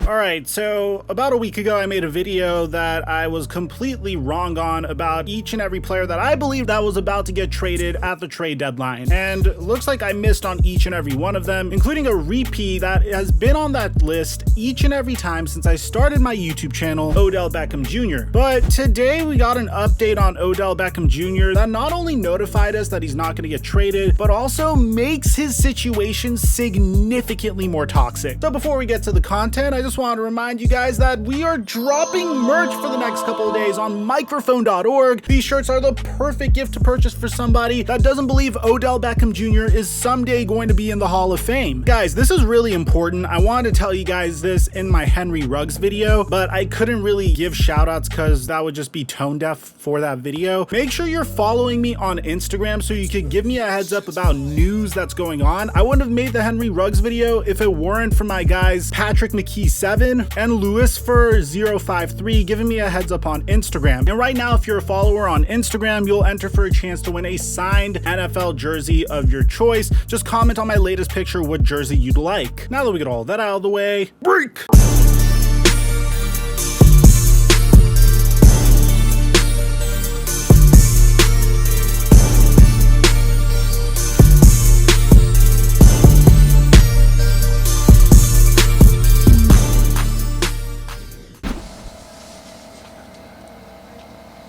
Alright, so about a week ago I made a video that I was completely wrong on about each and every player that I believe that was about to get traded at the trade deadline. And looks like I missed on each and every one of them, including a repeat that has been on that list each and every time since I started my YouTube channel, Odell Beckham Jr. But today we got an update on Odell Beckham Jr. that not only notified us that he's not going to get traded, but also makes his situation significantly more toxic. So before we get to the content, I just want to remind you guys that we are dropping merch for the next couple of days on Mikerophone.org. These shirts are the perfect gift to purchase for somebody that doesn't believe Odell Beckham Jr. is someday going to be in the Hall of Fame. Guys, this is really important. I wanted to tell you guys this in my Henry Ruggs video, but I couldn't really give shout outs because that would just be tone deaf for that video. Make sure you're following me on Instagram so you could give me a heads up about news that's going on. I wouldn't have made the Henry Ruggs video if it weren't for my guys Patrick McKee 7 and Lewis for 053 giving me a heads up on Instagram. And right now, if you're a follower on Instagram, you'll enter for a chance to win a signed NFL jersey of your choice. Just comment on my latest picture what jersey you'd like. Now that we get all that out of the way, break!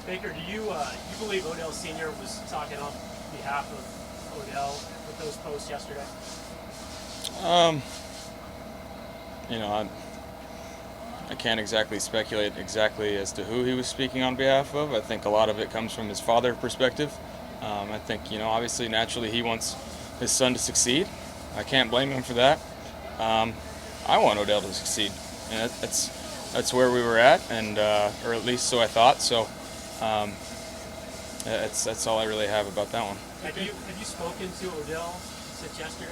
Baker, do you believe Odell Sr. was talking on behalf of Odell with those posts yesterday? I can't exactly speculate exactly as to who he was speaking on behalf of. I think a lot of it comes from his father perspective. I think, obviously, naturally, he wants his son to succeed. I can't blame him for that. I want Odell to succeed, and that's where we were at, and or at least so I thought. So. That's all I really have about that one. Have you spoken to Odell since yesterday?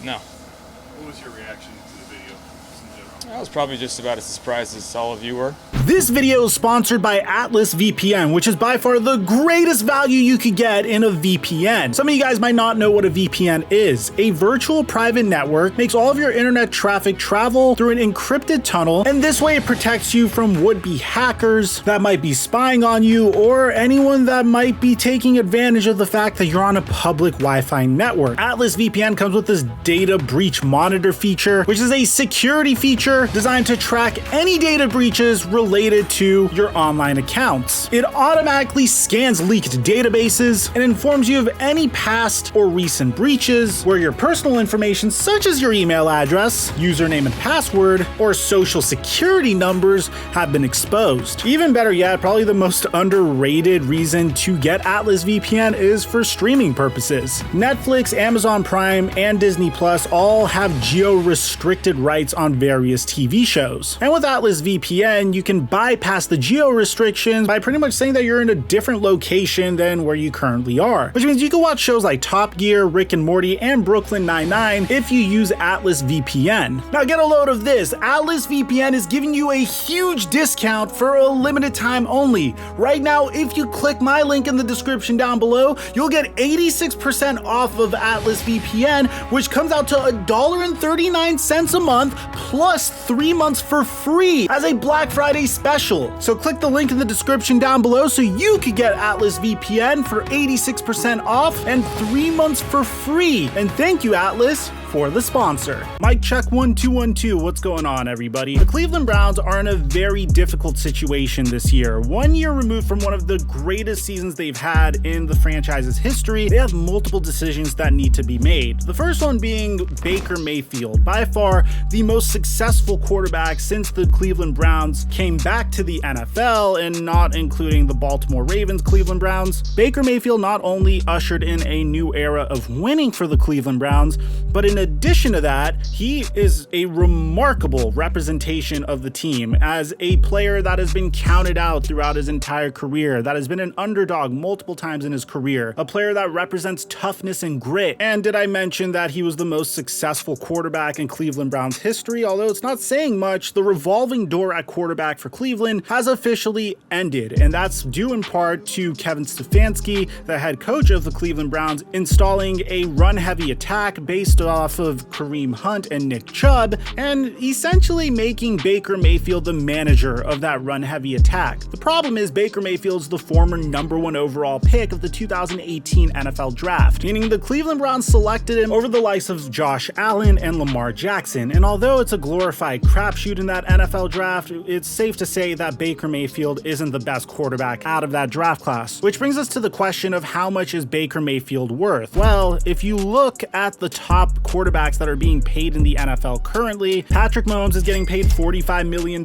No. What was your reaction to the video in general? I was probably just about as surprised as all of you were. This video is sponsored by Atlas VPN, which is by far the greatest value you could get in a VPN. Some of you guys might not know what a VPN is. A virtual private network makes all of your internet traffic travel through an encrypted tunnel, and this way it protects you from would-be hackers that might be spying on you or anyone that might be taking advantage of the fact that you're on a public Wi-Fi network. Atlas VPN comes with this data breach monitor feature, which is a security feature designed to track any data breaches related to your online accounts. It automatically scans leaked databases and informs you of any past or recent breaches where your personal information such as your email address, username and password, or social security numbers have been exposed. Even better yet, probably the most underrated reason to get Atlas VPN is for streaming purposes. Netflix, Amazon Prime, and Disney Plus all have geo-restricted rights on various TV shows. And with Atlas VPN, you can bypass the geo restrictions by pretty much saying that you're in a different location than where you currently are, which means you can watch shows like Top Gear, Rick and Morty, and Brooklyn Nine-Nine if you use Atlas VPN. Now get a load of this. Atlas VPN is giving you a huge discount for a limited time only. Right now, if you click my link in the description down below, you'll get 86% off of Atlas VPN, which comes out to $1.39 a month plus 3 months for free as a Black Friday special. So click the link in the description down below so you could get Atlas VPN for 86% off and 3 months for free. And thank you, Atlas, for the sponsor. Mic check 1212. What's going on, everybody? The Cleveland Browns are in a very difficult situation this year. 1 year removed from one of the greatest seasons they've had in the franchise's history, they have multiple decisions that need to be made. The first one being Baker Mayfield, by far the most successful quarterback since the Cleveland Browns came back to the NFL, and not including the Baltimore Ravens Cleveland Browns. Baker Mayfield not only ushered in a new era of winning for the Cleveland Browns, but in addition to that, he is a remarkable representation of the team as a player that has been counted out throughout his entire career, that has been an underdog multiple times in his career, a player that represents toughness and grit. And did I mention that he was the most successful quarterback in Cleveland Browns history? Although it's not saying much, the revolving door at quarterback for Cleveland has officially ended, and that's due in part to Kevin Stefanski, the head coach of the Cleveland Browns, installing a run-heavy attack based off off of Kareem Hunt and Nick Chubb, and essentially making Baker Mayfield the manager of that run-heavy attack. The problem is Baker Mayfield's the former #1 overall pick of the 2018 NFL Draft, meaning the Cleveland Browns selected him over the likes of Josh Allen and Lamar Jackson, and although it's a glorified crapshoot in that NFL Draft, it's safe to say that Baker Mayfield isn't the best quarterback out of that draft class. Which brings us to the question of how much is Baker Mayfield worth? Well, if you look at the top quarterbacks that are being paid in the NFL currently, Patrick Mahomes is getting paid $45 million.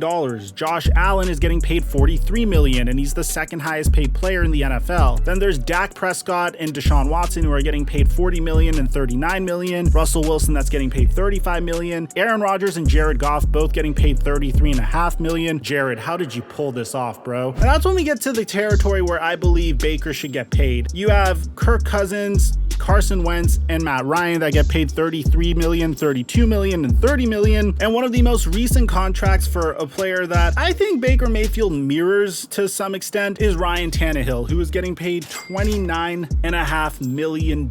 Josh Allen is getting paid $43 million, and he's the second highest paid player in the NFL. Then there's Dak Prescott and Deshaun Watson, who are getting paid $40 million and $39 million. Russell Wilson, that's getting paid $35 million. Aaron Rodgers and Jared Goff both getting paid $33.5 million. Jared, how did you pull this off, bro? And that's when we get to the territory where I believe Baker should get paid. You have Kirk Cousins, Carson Wentz, and Matt Ryan that get paid $33 million, $32 million, and $30 million. And one of the most recent contracts for a player that I think Baker Mayfield mirrors to some extent is Ryan Tannehill, who is getting paid $29.5 million.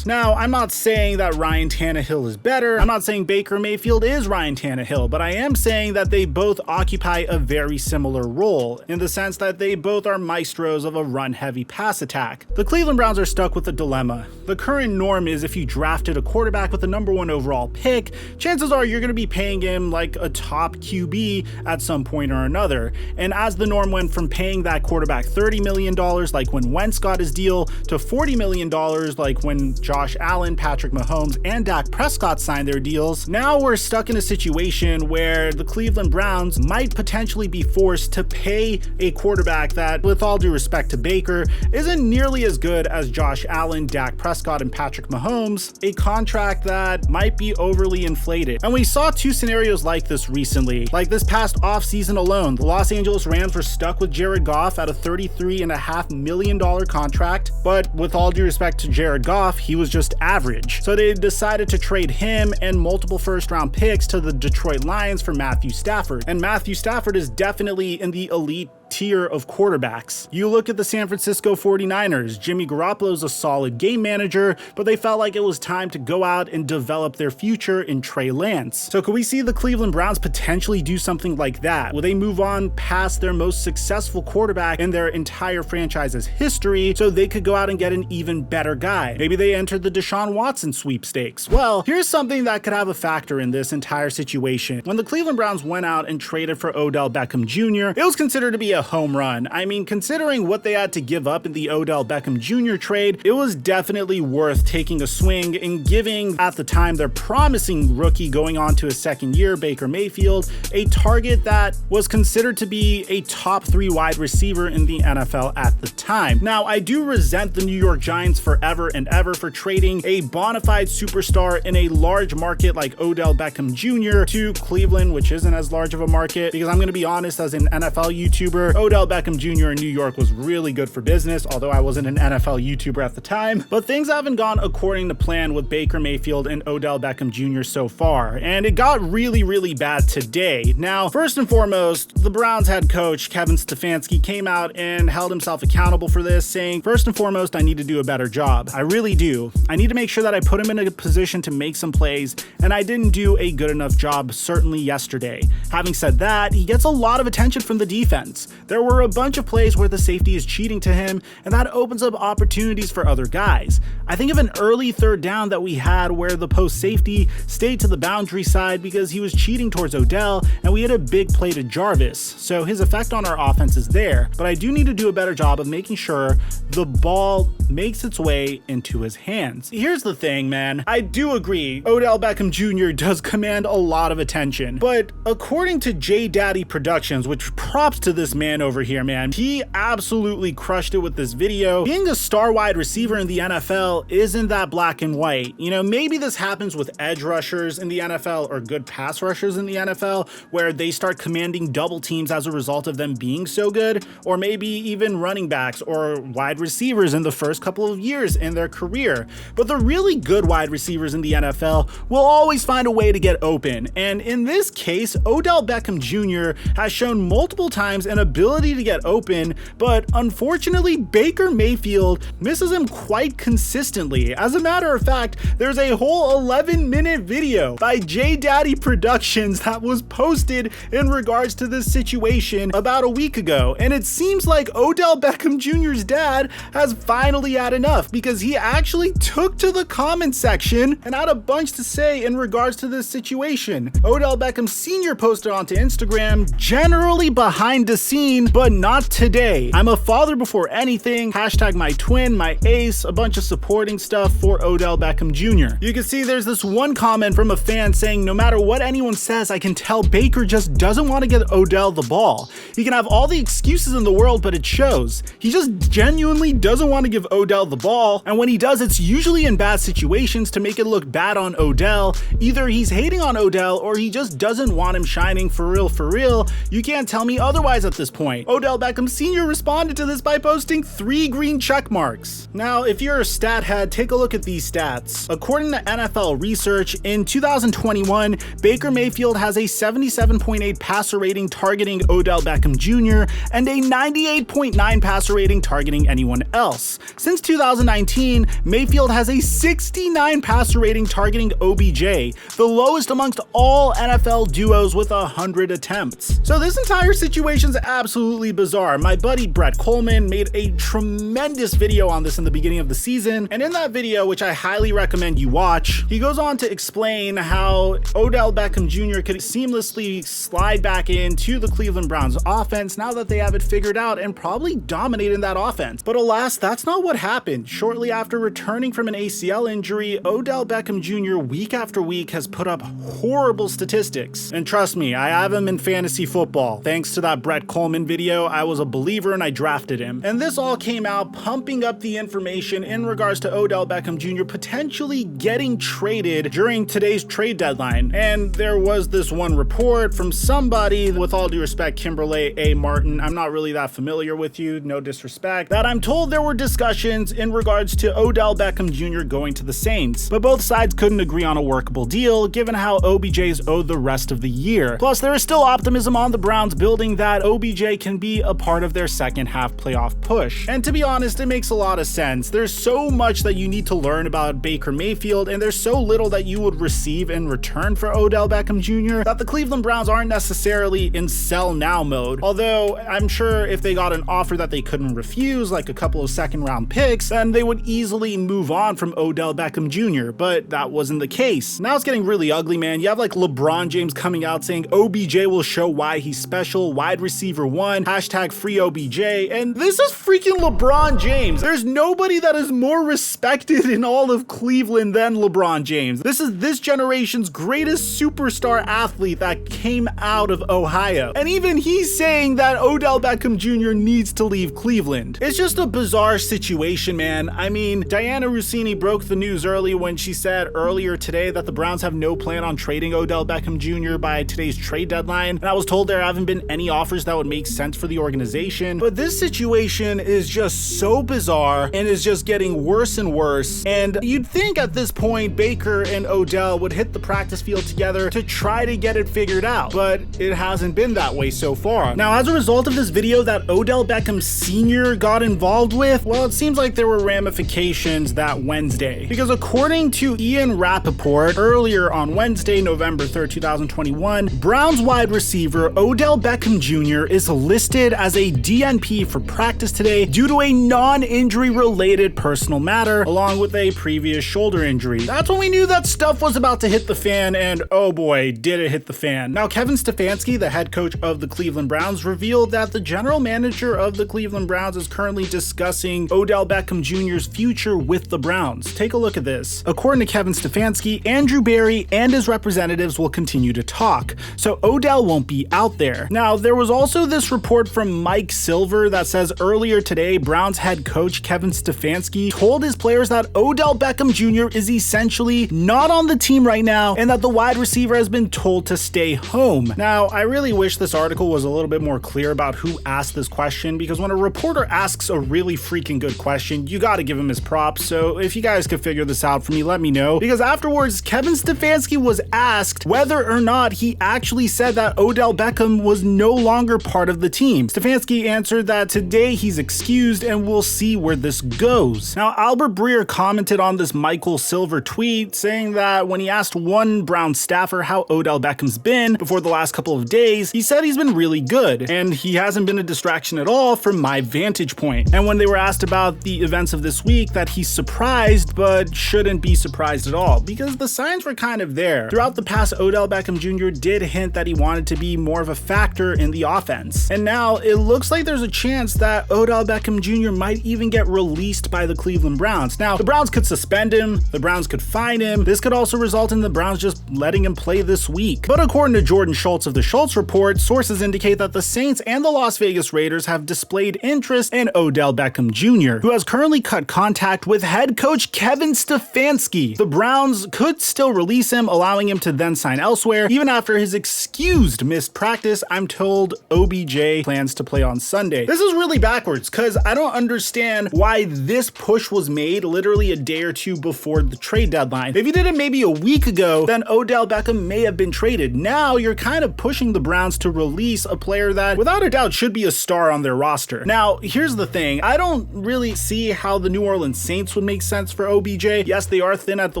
Now, I'm not saying that Ryan Tannehill is better. I'm not saying Baker Mayfield is Ryan Tannehill, but I am saying that they both occupy a very similar role in the sense that they both are maestros of a run-heavy pass attack. The Cleveland Browns are stuck with a dilemma. The current norm is if you drafted a quarterback with the #1 overall pick, chances are you're going to be paying him like a top QB at some point or another. And as the norm went from paying that quarterback $30 million like when Wentz got his deal to $40 million like when Josh Allen, Patrick Mahomes, and Dak Prescott signed their deals, now we're stuck in a situation where the Cleveland Browns might potentially be forced to pay a quarterback that, with all due respect to Baker, isn't nearly as good as Josh Allen, Dak Prescott, and Patrick Mahomes, a contract that might be overly inflated. And we saw two scenarios like this recently. Like this past offseason alone, the Los Angeles Rams were stuck with Jared Goff at a $33.5 million contract, but with all due respect to Jared Goff, he was just average. So they decided to trade him and multiple first-round picks to the Detroit Lions for Matthew Stafford. And Matthew Stafford is definitely in the elite tier of quarterbacks. You look at the San Francisco 49ers, Jimmy Garoppolo is a solid game manager, but they felt like it was time to go out and develop their future in Trey Lance. So could we see the Cleveland Browns potentially do something like that? Will they move on past their most successful quarterback in their entire franchise's history so they could go out and get an even better guy? Maybe they enter the Deshaun Watson sweepstakes. Well, here's something that could have a factor in this entire situation. When the Cleveland Browns went out and traded for Odell Beckham Jr., it was considered to be a home run. I mean, considering what they had to give up in the Odell Beckham Jr. trade, it was definitely worth taking a swing and giving, at the time, their promising rookie going on to his second year, Baker Mayfield, a target that was considered to be a top 3 wide receiver in the NFL at the time. Now, I do resent the New York Giants forever and ever for trading a bona fide superstar in a large market like Odell Beckham Jr. to Cleveland, which isn't as large of a market, because I'm going to be honest, as an NFL YouTuber, Odell Beckham Jr. in New York was really good for business, although I wasn't an NFL YouTuber at the time. But things haven't gone according to plan with Baker Mayfield and Odell Beckham Jr. so far, and it got really, really bad today. Now, first and foremost, the Browns head coach, Kevin Stefanski, came out and held himself accountable for this, saying, first and foremost, I need to do a better job. I really do. I need to make sure that I put him in a position to make some plays, and I didn't do a good enough job, certainly yesterday. Having said that, he gets a lot of attention from the defense. There were a bunch of plays where the safety is cheating to him, and that opens up opportunities for other guys. I think of an early third down that we had where the post safety stayed to the boundary side because he was cheating towards Odell, and we had a big play to Jarvis. So his effect on our offense is there, but I do need to do a better job of making sure the ball makes its way into his hands. Here's the thing, man. I do agree, Odell Beckham Jr. does command a lot of attention, but according to J Daddy Productions, which props to this man over here, man, he absolutely crushed it with this video. Being a star wide receiver in the NFL isn't that black and white. You know, maybe this happens with edge rushers in the NFL or good pass rushers in the NFL, where they start commanding double teams as a result of them being so good, or maybe even running backs or wide receivers in the first couple of years in their career. But the really good wide receivers in the NFL will always find a way to get open. And in this case, Odell Beckham Jr. has shown multiple times an ability ability to get open, but unfortunately Baker Mayfield misses him quite consistently. As a matter of fact, there's a whole 11-minute video by J Daddy Productions that was posted in regards to this situation about a week ago, and it seems like Odell Beckham Jr.'s dad has finally had enough, because he actually took to the comment section and had a bunch to say in regards to this situation. Odell Beckham Sr. posted onto Instagram, "Generally behind the scene, but not today. I'm a father before anything. Hashtag my twin, my ace," a bunch of supporting stuff for Odell Beckham Jr. You can see there's this one comment from a fan saying, "No matter what anyone says, I can tell Baker just doesn't want to get Odell the ball. He can have all the excuses in the world, but it shows. He just genuinely doesn't want to give Odell the ball, and when he does, it's usually in bad situations to make it look bad on Odell. Either he's hating on Odell or he just doesn't want him shining for real for real. You can't tell me otherwise at this point." Odell Beckham Sr. responded to this by posting 3 green check marks. Now, if you're a stat head, take a look at these stats. According to NFL research, in 2021, Baker Mayfield has a 77.8 passer rating targeting Odell Beckham Jr. and a 98.9 passer rating targeting anyone else. Since 2019, Mayfield has a 69 passer rating targeting OBJ, the lowest amongst all NFL duos with 100 attempts. So this entire situation is absolutely bizarre. My buddy Brett Coleman made a tremendous video on this in the beginning of the season, and in that video, which I highly recommend you watch, he goes on to explain how Odell Beckham Jr. could seamlessly slide back into the Cleveland Browns offense now that they have it figured out and probably dominate in that offense. But alas, that's not what happened. Shortly after returning from an ACL injury, Odell Beckham Jr. week after week has put up horrible statistics. And trust me, I have him in fantasy football. Thanks to that Brett Coleman video, I was a believer and I drafted him. And this all came out pumping up the information in regards to Odell Beckham Jr. potentially getting traded during today's trade deadline. And there was this one report from somebody, with all due respect, Kimberly A. Martin, I'm not really that familiar with you, no disrespect, that I'm told there were discussions in regards to Odell Beckham Jr. going to the Saints, but both sides couldn't agree on a workable deal given how OBJ's owed the rest of the year. Plus, there is still optimism on the Browns building that OBJ can be a part of their second half playoff push. And to be honest, it makes a lot of sense. There's so much that you need to learn about Baker Mayfield, and there's so little that you would receive in return for Odell Beckham Jr. that the Cleveland Browns aren't necessarily in sell now mode. Although I'm sure if they got an offer that they couldn't refuse, like a couple of second-round picks, then they would easily move on from Odell Beckham Jr., but that wasn't the case. Now it's getting really ugly, man. You have like LeBron James coming out saying OBJ will show why he's special, wide receiver 1, hashtag free OBJ, and this is freaking LeBron James. There's nobody that is more respected in all of Cleveland than LeBron James. This is this generation's greatest superstar athlete that came out of Ohio. And even he's saying that Odell Beckham Jr. needs to leave Cleveland. It's just a bizarre situation, man. I mean, Diana Rossini broke the news early when she said earlier today that the Browns have no plan on trading Odell Beckham Jr. by today's trade deadline. And I was told there haven't been any offers that would make sense for the organization. But this situation is just so bizarre and is just getting worse and worse. And you'd think at this point, Baker and Odell would hit the practice field together to try to get it figured out. But it hasn't been that way so far. Now, as a result of this video that Odell Beckham Sr. got involved with, well, it seems like there were ramifications that Wednesday. Because according to Ian Rappaport, earlier on Wednesday, November 3rd, 2021, Browns wide receiver Odell Beckham Jr. is listed as a DNP for practice today due to a non-injury related personal matter, along with a previous shoulder injury. That's when we knew that stuff was about to hit the fan, and oh boy, did it hit the fan. Now, Kevin Stefanski, the head coach of the Cleveland Browns, revealed that the general manager of the Cleveland Browns is currently discussing Odell Beckham Jr.'s future with the Browns. Take a look at this. According to Kevin Stefanski, Andrew Berry and his representatives will continue to talk, so Odell won't be out there. Now, there was also this report from Mike Silver that says earlier today, Browns head coach Kevin Stefanski told his players that Odell Beckham Jr. is essentially not on the team right now and that the wide receiver has been told to stay home. Now, I really wish this article was a little bit more clear about who asked this question, because when a reporter asks a really freaking good question, you gotta give him his props. So if you guys could figure this out for me, let me know, because afterwards, Kevin Stefanski was asked whether or not he actually said that Odell Beckham was no longer part part of the team. Stefanski answered that today he's excused and we'll see where this goes. Now, Albert Breer commented on this Michael Silver tweet saying that when he asked one Brown staffer how Odell Beckham's been before the last couple of days, he said he's been really good and he hasn't been a distraction at all from my vantage point. And when they were asked about the events of this week, that he's surprised but shouldn't be surprised at all because the signs were kind of there. Throughout the past, Odell Beckham Jr. did hint that he wanted to be more of a factor in the offense. And now it looks like there's a chance that Odell Beckham Jr. might even get released by the Cleveland Browns. Now, the Browns could suspend him, the Browns could fine him. This could also result in the Browns just letting him play this week. But according to Jordan Schultz of the Schultz Report, sources indicate that the Saints and the Las Vegas Raiders have displayed interest in Odell Beckham Jr., who has currently cut contact with head coach Kevin Stefanski. The Browns could still release him, allowing him to then sign elsewhere. Even after his excused missed practice, I'm told OBJ plans to play on Sunday. This is really backwards because I don't understand why this push was made literally a day or two before the trade deadline. If you did it maybe a week ago, then Odell Beckham may have been traded. Now you're kind of pushing the Browns to release a player that without a doubt should be a star on their roster. Now, here's the thing. I don't really see how the New Orleans Saints would make sense for OBJ. Yes, they are thin at the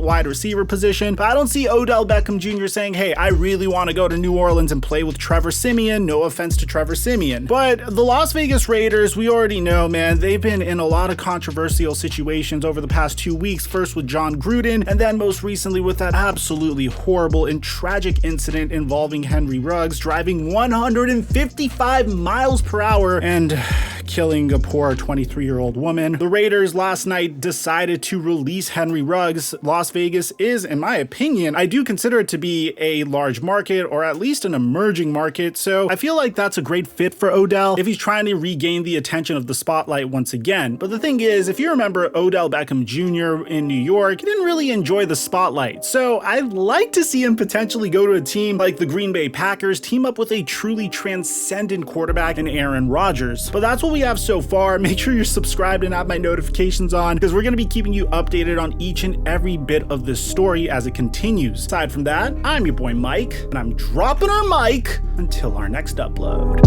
wide receiver position, but I don't see Odell Beckham Jr. saying, hey, I really want to go to New Orleans and play with Trevor Siemian. No offense to Trevor Siemian. But the Las Vegas Raiders, we already know, man, they've been in a lot of controversial situations over the past 2 weeks, first with John Gruden, and then most recently with that absolutely horrible and tragic incident involving Henry Ruggs driving 155 miles per hour and killing a poor 23-year-old woman. The Raiders last night decided to release Henry Ruggs. Las Vegas is, in my opinion, I do consider it to be a large market or at least an emerging market, so I feel like that's a great fit for Odell if he's trying to regain the attention of the spotlight once again. But the thing is, if you remember Odell Beckham Jr. in New York, he didn't really enjoy the spotlight, so I'd like to see him potentially go to a team like the Green Bay Packers, team up with a truly transcendent quarterback in Aaron Rodgers. But that's what we have so far. Make sure you're subscribed and have my notifications on because we're going to be keeping you updated on each and every bit of this story as it continues. Aside from that, I'm your boy Mike, and I'm dropping our mic until our next upload.